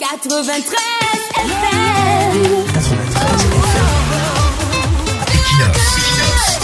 93 FM. 93 FM.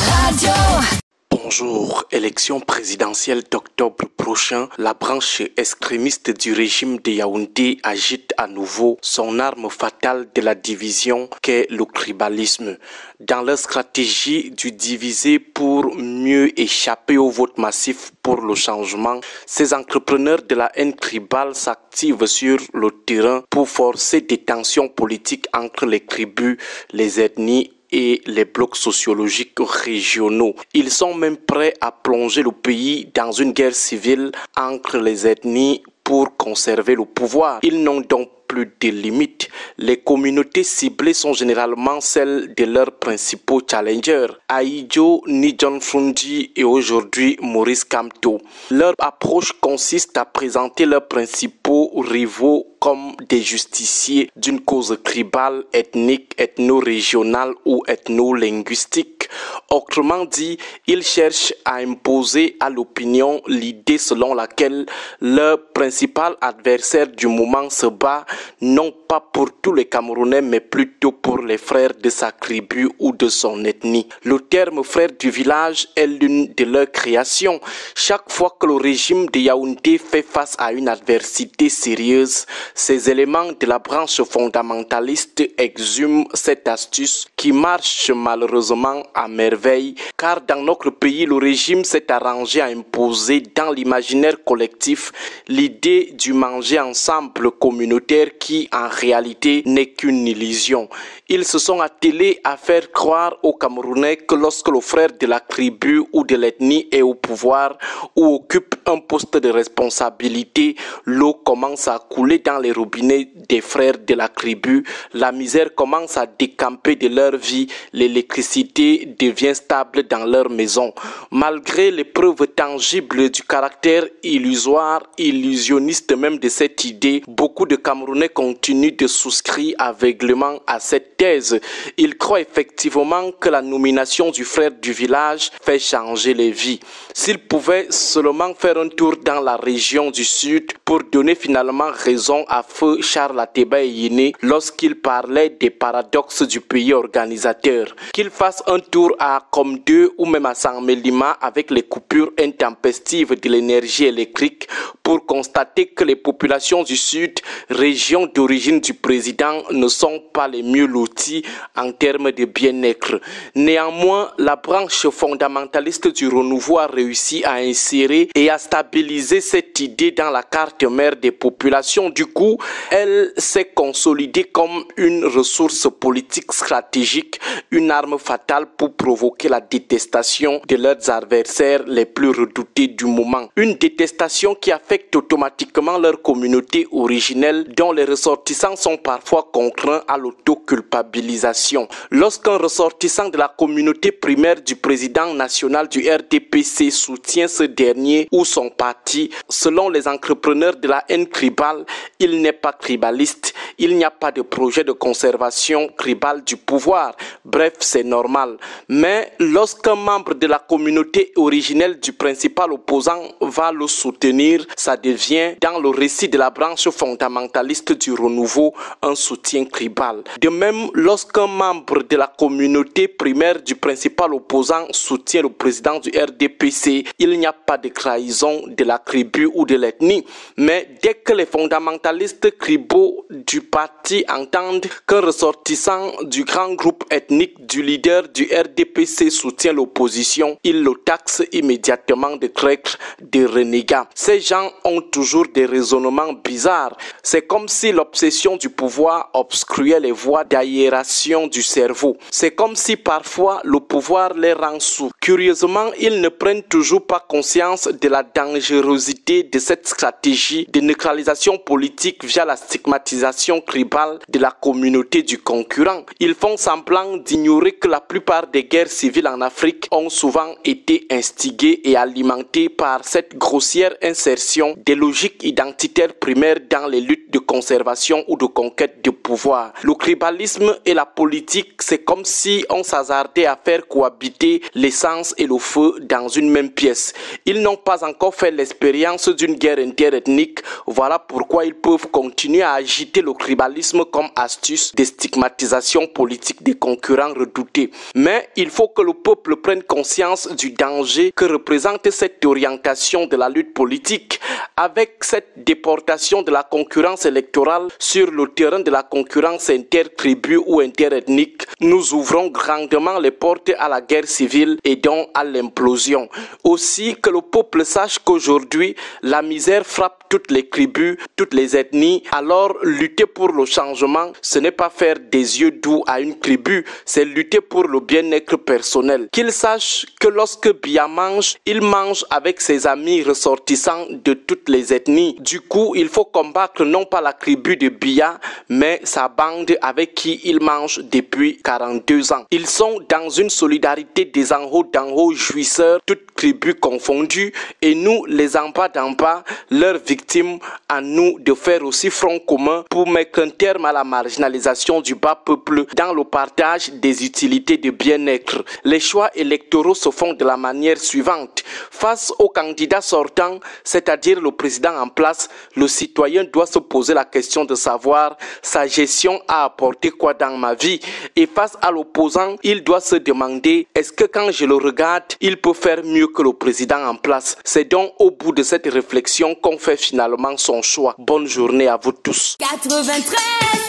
Radio. Bonjour, élection présidentielle d'octobre prochain, la branche extrémiste du régime de Yaoundé agite à nouveau son arme fatale de la division qu'est le tribalisme. Dans leur stratégie du diviser pour mieux échapper au vote massif pour le changement, ces entrepreneurs de la haine tribale s'activent sur le terrain pour forcer des tensions politiques entre les tribus, les ethnies et les blocs sociologiques régionaux. Ils sont même prêts à plonger le pays dans une guerre civile entre les ethnies pour conserver le pouvoir. Ils n'ont donc plus de limites. Les communautés ciblées sont généralement celles de leurs principaux challengers, Aïdjo, Nidjon Fundi et aujourd'hui Maurice Kamto. Leur approche consiste à présenter leurs principaux rivaux comme des justiciers d'une cause tribale, ethnique, ethno-régionale ou ethno-linguistique. Autrement dit, ils cherchent à imposer à l'opinion l'idée selon laquelle leur principal adversaire du moment se bat non pas pour tous les Camerounais mais plutôt pour les frères de sa tribu ou de son ethnie. Le terme frère du village est l'une de leurs créations. Chaque fois que le régime de Yaoundé fait face à une adversité sérieuse, ces éléments de la branche fondamentaliste exhument cette astuce qui marche malheureusement à merveille, car dans notre pays, le régime s'est arrangé à imposer dans l'imaginaire collectif l'idée du manger ensemble communautaire qui en réalité n'est qu'une illusion. Ils se sont attelés à faire croire aux Camerounais que lorsque le frère de la tribu ou de l'ethnie est au pouvoir ou occupe un poste de responsabilité, l'eau commence à couler dans les robinets des frères de la tribu, la misère commence à décamper de leur vie, l'électricité devient stable dans leur maison. Malgré les preuves tangibles du caractère illusoire, illusionniste même de cette idée, beaucoup de Camerounais continuent de souscrire aveuglément à cette thèse. Ils croient effectivement que la nomination du frère du village fait changer les vies. S'ils pouvaient seulement faire un tour dans la région du sud pour donner finalement raison à feu Charles Ateba Yéné lorsqu'il parlait des paradoxes du pays organisateur. Qu'ils fassent un tour à Kom2 ou même à Saint-Mélima avec les coupures intempestives de l'énergie électrique pour constater que les populations du sud, région d'origine du président, ne sont pas les mieux lotis en termes de bien-être. Néanmoins, la branche fondamentaliste du renouveau a réussi à insérer et à stabiliser cette idée dans la carte mère des populations. Du coup, elle s'est consolidée comme une ressource politique stratégique, une arme fatale pour provoquer la détestation de leurs adversaires les plus redoutés du moment. Une détestation qui affecte automatiquement leur communauté originelle dont les ressortissants sont parfois contraints à l'autoculpabilisation. Lorsqu'un ressortissant de la communauté primaire du président national du RDPC soutient ce dernier ou son parti, selon les entrepreneurs de la haine tribale, il n'est pas tribaliste, il n'y a pas de projet de conservation tribale du pouvoir. Bref, c'est normal. Mais lorsqu'un membre de la communauté originelle du principal opposant va le soutenir, ça devient, dans le récit de la branche fondamentaliste du renouveau, un soutien tribal. De même, lorsqu'un membre de la communauté primaire du principal opposant soutient le président du RDPC, il n'y a pas de trahison de la tribu ou de l'ethnie. Mais dès que les fondamentalistes tribaux du parti entendent qu'un ressortissant du grand groupe ethnique du leader du RDPC soutient l'opposition, ils le taxent immédiatement de traître, de renégat. Ces gens ont toujours des raisonnements bizarres. C'est comme si l'obsession du pouvoir obstruait les voies d'aération du cerveau. C'est comme si parfois le pouvoir les rend sourds. Curieusement, ils ne prennent toujours pas conscience de la dangerosité de cette stratégie de neutralisation politique via la stigmatisation tribale de la communauté du concurrent. Ils font semblant d'ignorer que la plupart des guerres civiles en Afrique ont souvent été instigées et alimentées par cette grossière insertion des logiques identitaires primaires dans les luttes de conservation ou de conquête de pouvoir. Le tribalisme et la politique, c'est comme si on s'hasardait à faire cohabiter les sangs violence et le feu dans une même pièce. Ils n'ont pas encore fait l'expérience d'une guerre interethnique. Voilà pourquoi ils peuvent continuer à agiter le tribalisme comme astuce de stigmatisation politique des concurrents redoutés. Mais il faut que le peuple prenne conscience du danger que représente cette orientation de la lutte politique. Avec cette déportation de la concurrence électorale sur le terrain de la concurrence intertribu ou interethnique, nous ouvrons grandement les portes à la guerre civile et donc à l'implosion. Aussi que le peuple sache qu'aujourd'hui, la misère frappe toutes les tribus, toutes les ethnies. Alors, lutter pour le changement, ce n'est pas faire des yeux doux à une tribu, c'est lutter pour le bien-être personnel. Qu'il sache que lorsque Biya mange, il mange avec ses amis ressortissants de toutes les ethnies. Du coup, il faut combattre non pas la tribu de Biya, mais sa bande avec qui il mange depuis 42 ans. Ils sont dans une solidarité des en haut d'en haut jouisseurs, toutes tribus confondues, et nous, les en bas d'en bas, leurs victimes, à nous de faire aussi front commun pour mettre un terme à la marginalisation du bas peuple dans le partage des utilités de bien-être. Les choix électoraux se font de la manière suivante. Face au candidat sortant, c'est-à-dire le président en place, le citoyen doit se poser la question de savoir sa gestion a apporté quoi dans ma vie. Et face à l'opposant, il doit se demander est-ce que quand je le regarde, il peut faire mieux que le président en place. C'est donc au bout de cette réflexion qu'on fait finalement son choix. Bonne journée à vous tous. 93 FM.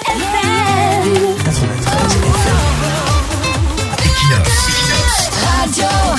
93 FM. Equinox. Radio.